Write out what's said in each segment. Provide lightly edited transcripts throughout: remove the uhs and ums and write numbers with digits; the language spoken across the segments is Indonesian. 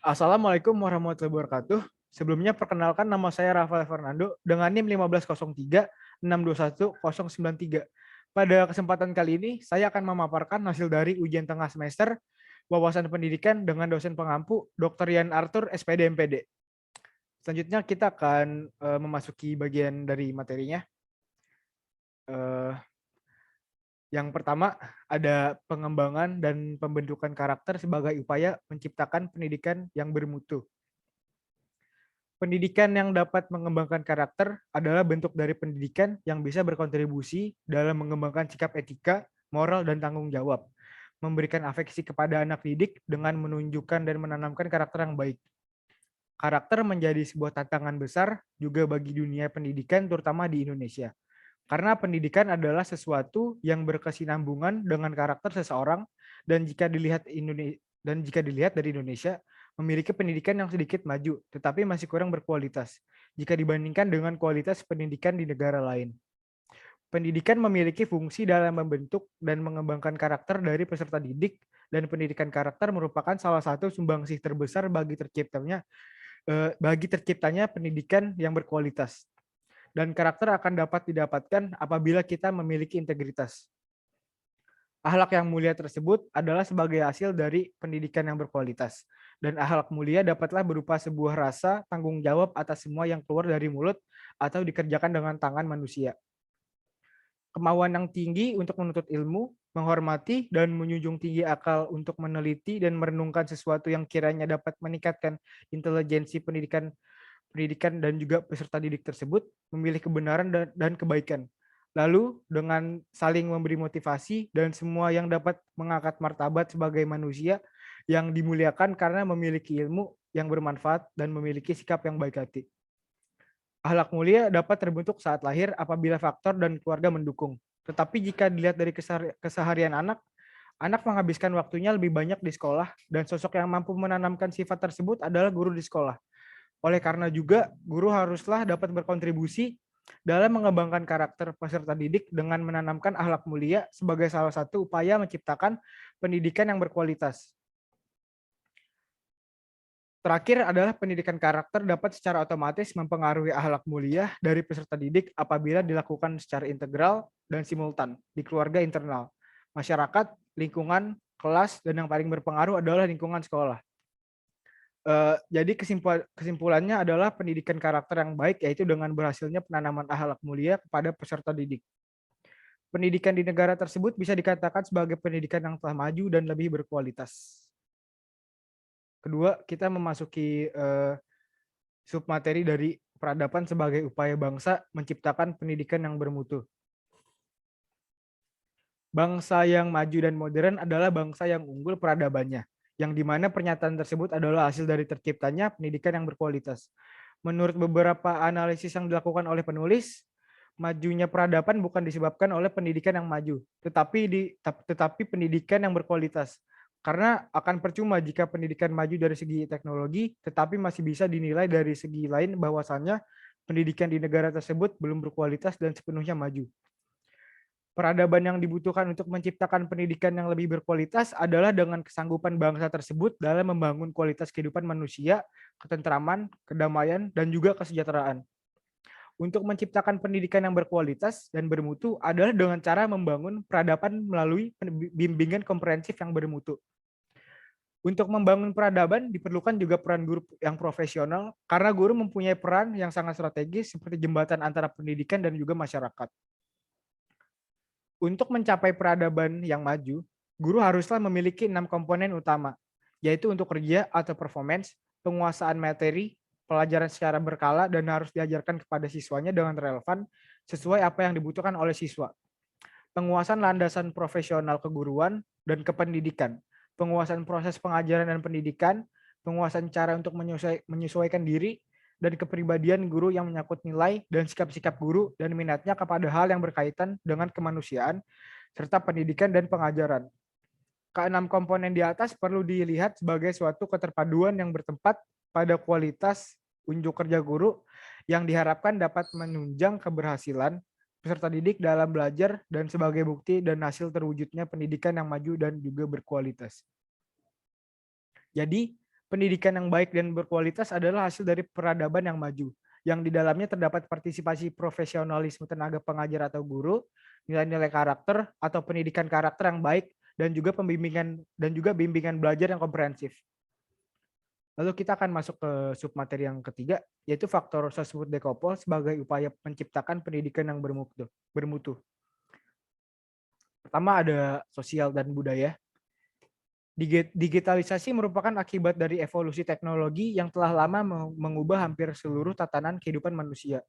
Assalamualaikum warahmatullahi wabarakatuh. Sebelumnya perkenalkan nama saya Rafael Fernando dengan NIM 1503 621 093. Pada kesempatan kali ini saya akan memaparkan hasil dari ujian tengah semester wawasan pendidikan dengan dosen pengampu Dr. Yan Arthur SPD MPD. Selanjutnya kita akan memasuki bagian dari materinya. Eh, Yang pertama ada pengembangan dan pembentukan karakter sebagai upaya menciptakan pendidikan yang bermutu. Pendidikan yang dapat mengembangkan karakter adalah bentuk dari pendidikan yang bisa berkontribusi dalam mengembangkan sikap etika, moral, dan tanggung jawab. Memberikan afeksi kepada anak didik dengan menunjukkan dan menanamkan karakter yang baik. Karakter menjadi sebuah tantangan besar juga bagi dunia pendidikan terutama di Indonesia. Karena pendidikan adalah sesuatu yang berkesinambungan dengan karakter seseorang dan jika dilihat dari Indonesia memiliki pendidikan yang sedikit maju tetapi masih kurang berkualitas jika dibandingkan dengan kualitas pendidikan di negara lain. Pendidikan memiliki fungsi dalam membentuk dan mengembangkan karakter dari peserta didik dan pendidikan karakter merupakan salah satu sumbangsih terbesar bagi terciptanya pendidikan yang berkualitas. Dan karakter akan dapat didapatkan apabila kita memiliki integritas. Akhlak yang mulia tersebut adalah sebagai hasil dari pendidikan yang berkualitas. Dan akhlak mulia dapatlah berupa sebuah rasa tanggung jawab atas semua yang keluar dari mulut atau dikerjakan dengan tangan manusia. Kemauan yang tinggi untuk menuntut ilmu, menghormati dan menjunjung tinggi akal untuk meneliti dan merenungkan sesuatu yang kiranya dapat meningkatkan intelijensi pendidikan dan juga peserta didik tersebut memilih kebenaran dan kebaikan. Lalu dengan saling memberi motivasi dan semua yang dapat mengangkat martabat sebagai manusia yang dimuliakan karena memiliki ilmu yang bermanfaat dan memiliki sikap yang baik hati. Akhlak mulia dapat terbentuk saat lahir apabila faktor dan keluarga mendukung. Tetapi jika dilihat dari keseharian anak, anak menghabiskan waktunya lebih banyak di sekolah dan sosok yang mampu menanamkan sifat tersebut adalah guru di sekolah. Oleh karena juga, guru haruslah dapat berkontribusi dalam mengembangkan karakter peserta didik dengan menanamkan akhlak mulia sebagai salah satu upaya menciptakan pendidikan yang berkualitas. Terakhir adalah pendidikan karakter dapat secara otomatis mempengaruhi akhlak mulia dari peserta didik apabila dilakukan secara integral dan simultan di keluarga internal, masyarakat, lingkungan, kelas, dan yang paling berpengaruh adalah lingkungan sekolah. Jadi kesimpulannya adalah pendidikan karakter yang baik yaitu dengan berhasilnya penanaman akhlak mulia kepada peserta didik. Pendidikan di negara tersebut bisa dikatakan sebagai pendidikan yang telah maju dan lebih berkualitas. Kedua, kita memasuki submateri dari peradaban sebagai upaya bangsa menciptakan pendidikan yang bermutu. Bangsa yang maju dan modern adalah bangsa yang unggul peradabannya, yang dimana pernyataan tersebut adalah hasil dari terciptanya pendidikan yang berkualitas. Menurut beberapa analisis yang dilakukan oleh penulis, majunya peradaban bukan disebabkan oleh pendidikan yang maju, tetapi pendidikan yang berkualitas. Karena akan percuma jika pendidikan maju dari segi teknologi, tetapi masih bisa dinilai dari segi lain bahwasannya pendidikan di negara tersebut belum berkualitas dan sepenuhnya maju. Peradaban yang dibutuhkan untuk menciptakan pendidikan yang lebih berkualitas adalah dengan kesanggupan bangsa tersebut dalam membangun kualitas kehidupan manusia, ketentraman, kedamaian, dan juga kesejahteraan. Untuk menciptakan pendidikan yang berkualitas dan bermutu adalah dengan cara membangun peradaban melalui bimbingan komprehensif yang bermutu. Untuk membangun peradaban diperlukan juga peran guru yang profesional karena guru mempunyai peran yang sangat strategis seperti jembatan antara pendidikan dan juga masyarakat. Untuk mencapai peradaban yang maju, guru haruslah memiliki 6 komponen utama, yaitu untuk kerja atau performance, penguasaan materi, pelajaran secara berkala dan harus diajarkan kepada siswanya dengan relevan sesuai apa yang dibutuhkan oleh siswa. Penguasaan landasan profesional keguruan dan kependidikan, penguasaan proses pengajaran dan pendidikan, penguasaan cara untuk menyesuaikan diri, dan kepribadian guru yang menyangkut nilai dan sikap-sikap guru dan minatnya kepada hal yang berkaitan dengan kemanusiaan, serta pendidikan dan pengajaran. Keenam komponen di atas perlu dilihat sebagai suatu keterpaduan yang bertempat pada kualitas unjuk kerja guru yang diharapkan dapat menunjang keberhasilan peserta didik dalam belajar dan sebagai bukti dan hasil terwujudnya pendidikan yang maju dan juga berkualitas. Jadi, Pendidikan yang baik dan berkualitas adalah hasil dari peradaban yang maju, yang di dalamnya terdapat partisipasi profesionalisme tenaga pengajar atau guru, nilai-nilai karakter atau pendidikan karakter yang baik, dan juga bimbingan belajar yang komprehensif. Lalu kita akan masuk ke submateri yang ketiga, yaitu faktor Sosbud Dekopol sebagai upaya menciptakan pendidikan yang bermutu. Pertama ada sosial dan budaya. Digitalisasi merupakan akibat dari evolusi teknologi yang telah lama mengubah hampir seluruh tatanan kehidupan manusia.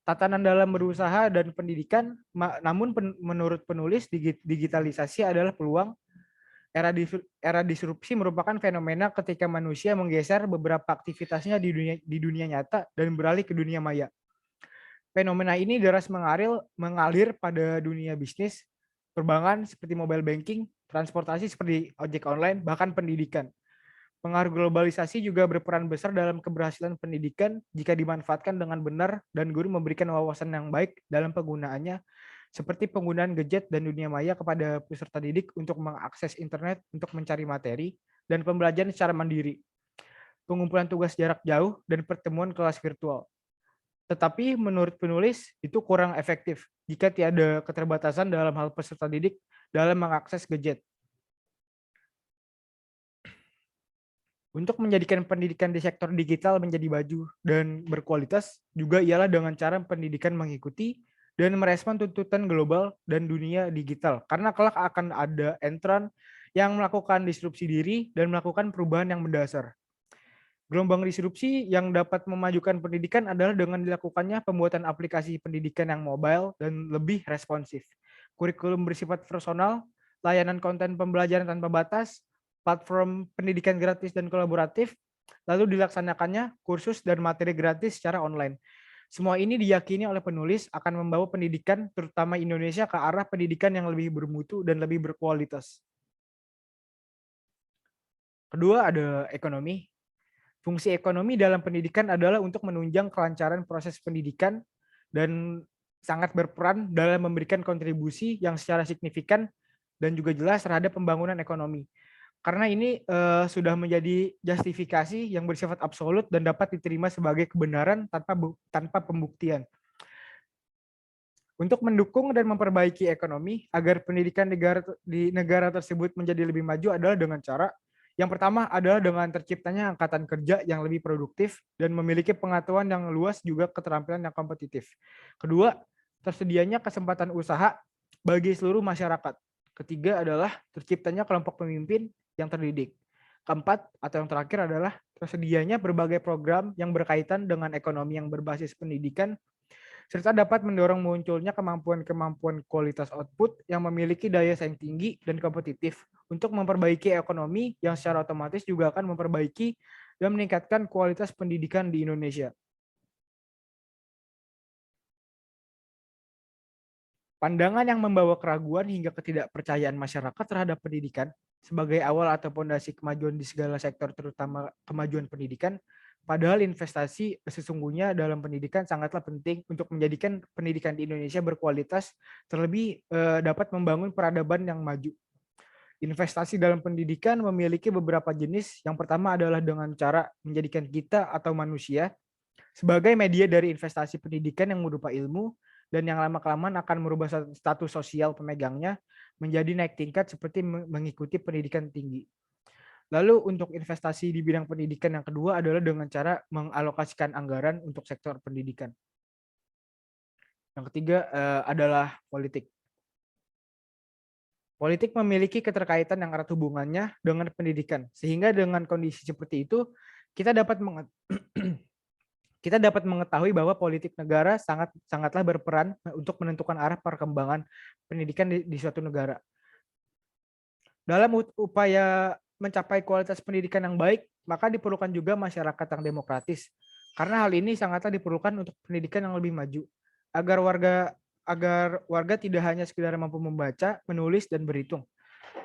Tatanan dalam berusaha dan pendidikan, namun menurut penulis, digitalisasi adalah peluang. Era disrupsi merupakan fenomena ketika manusia menggeser beberapa aktivitasnya di dunia nyata dan beralih ke dunia maya. Fenomena ini deras mengalir pada dunia bisnis, perbankan seperti mobile banking, transportasi seperti ojek online, bahkan pendidikan. Pengaruh globalisasi juga berperan besar dalam keberhasilan pendidikan jika dimanfaatkan dengan benar dan guru memberikan wawasan yang baik dalam penggunaannya, seperti penggunaan gadget dan dunia maya kepada peserta didik untuk mengakses internet untuk mencari materi, dan pembelajaran secara mandiri, pengumpulan tugas jarak jauh, dan pertemuan kelas virtual. Tetapi menurut penulis itu kurang efektif jika tiada keterbatasan dalam hal peserta didik dalam mengakses gadget. Untuk menjadikan pendidikan di sektor digital menjadi maju dan berkualitas juga ialah dengan cara pendidikan mengikuti dan merespon tuntutan global dan dunia digital. Karena kelak akan ada entran yang melakukan disrupsi diri dan melakukan perubahan yang mendasar. Gelombang disrupsi yang dapat memajukan pendidikan adalah dengan dilakukannya pembuatan aplikasi pendidikan yang mobile dan lebih responsif. Kurikulum bersifat personal, layanan konten pembelajaran tanpa batas, platform pendidikan gratis dan kolaboratif, lalu dilaksanakannya kursus dan materi gratis secara online. Semua ini diyakini oleh penulis akan membawa pendidikan, terutama Indonesia, ke arah pendidikan yang lebih bermutu dan lebih berkualitas. Kedua ada ekonomi. Fungsi ekonomi dalam pendidikan adalah untuk menunjang kelancaran proses pendidikan dan sangat berperan dalam memberikan kontribusi yang secara signifikan dan juga jelas terhadap pembangunan ekonomi. Karena ini sudah menjadi justifikasi yang bersifat absolut dan dapat diterima sebagai kebenaran tanpa pembuktian. Untuk mendukung dan memperbaiki ekonomi agar pendidikan di negara tersebut menjadi lebih maju adalah dengan cara yang pertama adalah dengan terciptanya angkatan kerja yang lebih produktif dan memiliki pengetahuan yang luas juga keterampilan yang kompetitif. Kedua, tersedianya kesempatan usaha bagi seluruh masyarakat. Ketiga adalah terciptanya kelompok pemimpin yang terdidik. Keempat atau yang terakhir adalah tersedianya berbagai program yang berkaitan dengan ekonomi yang berbasis pendidikan serta dapat mendorong munculnya kemampuan-kemampuan kualitas output yang memiliki daya saing tinggi dan kompetitif untuk memperbaiki ekonomi yang secara otomatis juga akan memperbaiki dan meningkatkan kualitas pendidikan di Indonesia. Pandangan yang membawa keraguan hingga ketidakpercayaan masyarakat terhadap pendidikan sebagai awal atau fondasi kemajuan di segala sektor, terutama kemajuan pendidikan. Padahal investasi sesungguhnya dalam pendidikan sangatlah penting untuk menjadikan pendidikan di Indonesia berkualitas, terlebih dapat membangun peradaban yang maju. Investasi dalam pendidikan memiliki beberapa jenis. Yang pertama adalah dengan cara menjadikan kita atau manusia sebagai media dari investasi pendidikan yang berupa ilmu, dan yang lama-kelamaan akan merubah status sosial pemegangnya menjadi naik tingkat seperti mengikuti pendidikan tinggi. Lalu untuk investasi di bidang pendidikan yang kedua adalah dengan cara mengalokasikan anggaran untuk sektor pendidikan. Yang ketiga adalah politik. Politik memiliki keterkaitan yang erat hubungannya dengan pendidikan, sehingga dengan kondisi seperti itu kita dapat mengetahui bahwa politik negara sangatlah berperan untuk menentukan arah perkembangan pendidikan di suatu negara. Dalam upaya mencapai kualitas pendidikan yang baik, maka diperlukan juga masyarakat yang demokratis. Karena hal ini sangatlah diperlukan untuk pendidikan yang lebih maju, agar warga tidak hanya sekedar mampu membaca, menulis, dan berhitung,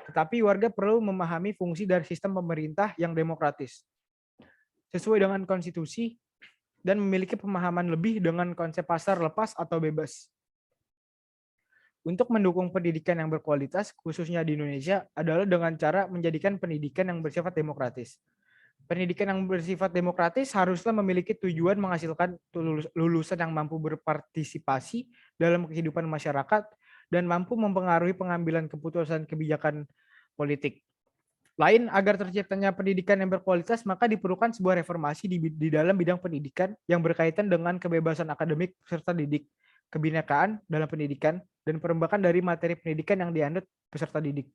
tetapi warga perlu memahami fungsi dari sistem pemerintah yang demokratis sesuai dengan konstitusi dan memiliki pemahaman lebih dengan konsep pasar lepas atau bebas. Untuk mendukung pendidikan yang berkualitas, khususnya di Indonesia, adalah dengan cara menjadikan pendidikan yang bersifat demokratis. Pendidikan yang bersifat demokratis haruslah memiliki tujuan menghasilkan lulusan yang mampu berpartisipasi dalam kehidupan masyarakat dan mampu mempengaruhi pengambilan keputusan kebijakan politik. Lain agar terciptanya pendidikan yang berkualitas, maka diperlukan sebuah reformasi di dalam bidang pendidikan yang berkaitan dengan kebebasan akademik peserta didik, kebinekaan dalam pendidikan, dan perombakan dari materi pendidikan yang dianut peserta didik.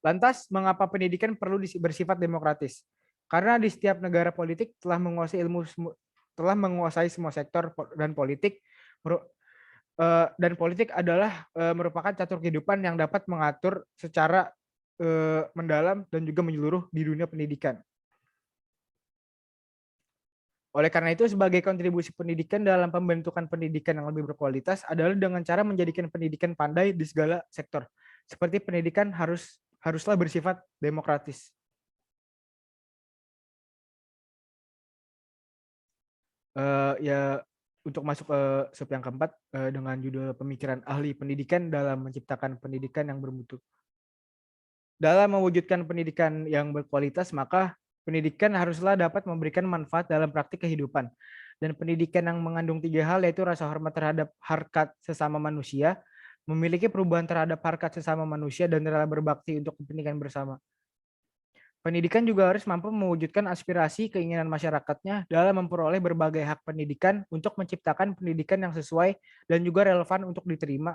Lantas, mengapa pendidikan perlu bersifat demokratis? Karena di setiap negara politik telah menguasai semua sektor dan politik adalah merupakan catur kehidupan yang dapat mengatur secara mendalam dan juga menyeluruh di dunia pendidikan. Oleh karena itu, sebagai kontribusi pendidikan dalam pembentukan pendidikan yang lebih berkualitas adalah dengan cara menjadikan pendidikan pandai di segala sektor. Seperti pendidikan haruslah bersifat demokratis. Ya, untuk masuk ke sub yang keempat dengan judul pemikiran ahli pendidikan dalam menciptakan pendidikan yang bermutu. Dalam mewujudkan pendidikan yang berkualitas, maka pendidikan haruslah dapat memberikan manfaat dalam praktik kehidupan. Dan pendidikan yang mengandung 3 hal, yaitu rasa hormat terhadap harkat sesama manusia, memiliki perubahan terhadap harkat sesama manusia, dan rela berbakti untuk kepentingan bersama. Pendidikan juga harus mampu mewujudkan aspirasi keinginan masyarakatnya dalam memperoleh berbagai hak pendidikan untuk menciptakan pendidikan yang sesuai dan juga relevan untuk diterima.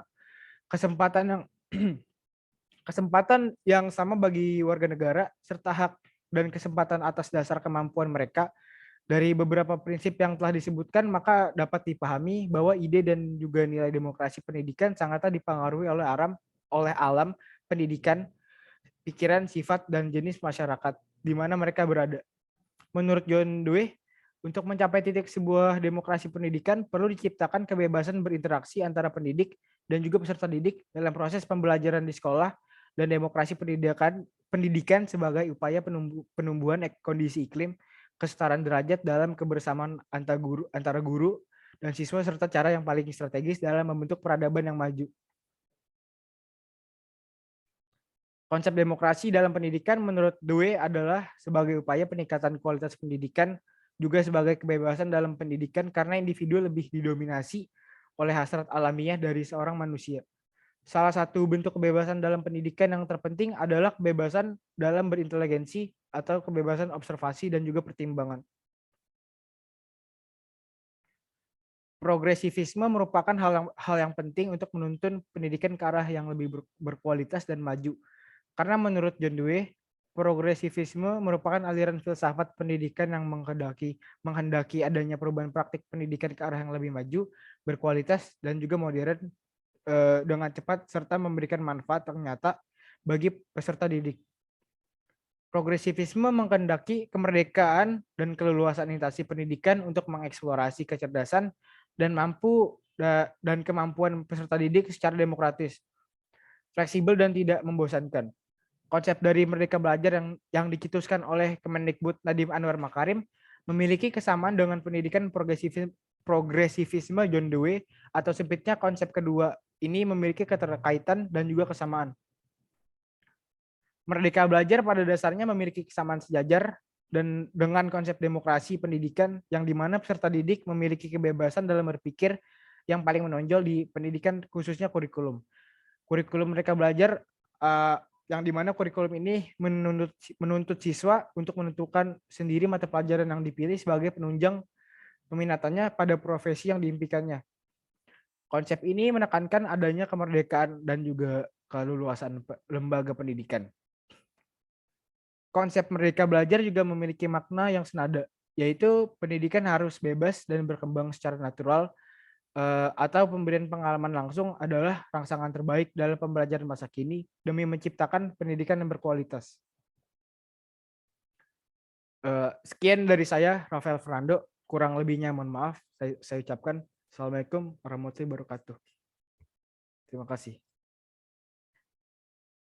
Kesempatan yang sama bagi warga negara, serta hak dan kesempatan atas dasar kemampuan mereka. Dari beberapa prinsip yang telah disebutkan, maka dapat dipahami bahwa ide dan juga nilai demokrasi pendidikan sangatlah dipengaruhi oleh alam pendidikan, pikiran, sifat, dan jenis masyarakat di mana mereka berada. Menurut John Dewey, untuk mencapai titik sebuah demokrasi pendidikan perlu diciptakan kebebasan berinteraksi antara pendidik dan juga peserta didik dalam proses pembelajaran di sekolah, dan demokrasi pendidikan sebagai upaya penumbuhan kondisi iklim kesetaraan derajat dalam kebersamaan antara guru dan siswa, serta cara yang paling strategis dalam membentuk peradaban yang maju. Konsep demokrasi dalam pendidikan menurut Dewey adalah sebagai upaya peningkatan kualitas pendidikan, juga sebagai kebebasan dalam pendidikan karena individu lebih didominasi oleh hasrat alamiah dari seorang manusia. Salah satu bentuk kebebasan dalam pendidikan yang terpenting adalah kebebasan dalam berinteligensi atau kebebasan observasi dan juga pertimbangan. Progresivisme merupakan hal yang penting untuk menuntun pendidikan ke arah yang lebih berkualitas dan maju. Karena menurut John Dewey, progresivisme merupakan aliran filsafat pendidikan yang menghendaki adanya perubahan praktik pendidikan ke arah yang lebih maju, berkualitas, dan juga modern dengan cepat serta memberikan manfaat ternyata bagi peserta didik. Progresivisme menghendaki kemerdekaan dan keleluasan instansi pendidikan untuk mengeksplorasi kecerdasan dan kemampuan peserta didik secara demokratis, fleksibel, dan tidak membosankan. Konsep dari Merdeka Belajar yang dicetuskan oleh Kemendikbud Nadiem Anwar Makarim memiliki kesamaan dengan pendidikan progresivisme John Dewey, atau sempitnya konsep kedua ini memiliki keterkaitan dan juga kesamaan. Merdeka Belajar pada dasarnya memiliki kesamaan sejajar dan dengan konsep demokrasi pendidikan yang dimana peserta didik memiliki kebebasan dalam berpikir yang paling menonjol di pendidikan, khususnya kurikulum. Kurikulum Merdeka Belajar yang dimana kurikulum ini menuntut siswa untuk menentukan sendiri mata pelajaran yang dipilih sebagai penunjang peminatannya pada profesi yang diimpikannya. Konsep ini menekankan adanya kemerdekaan dan juga keleluasan lembaga pendidikan. Konsep Merdeka Belajar juga memiliki makna yang senada, yaitu pendidikan harus bebas dan berkembang secara natural, atau pemberian pengalaman langsung adalah rangsangan terbaik dalam pembelajaran masa kini demi menciptakan pendidikan yang berkualitas. Sekian dari saya, Rafael Fernando. Kurang lebihnya mohon maaf. Saya ucapkan Assalamualaikum warahmatullahi wabarakatuh. Terima kasih.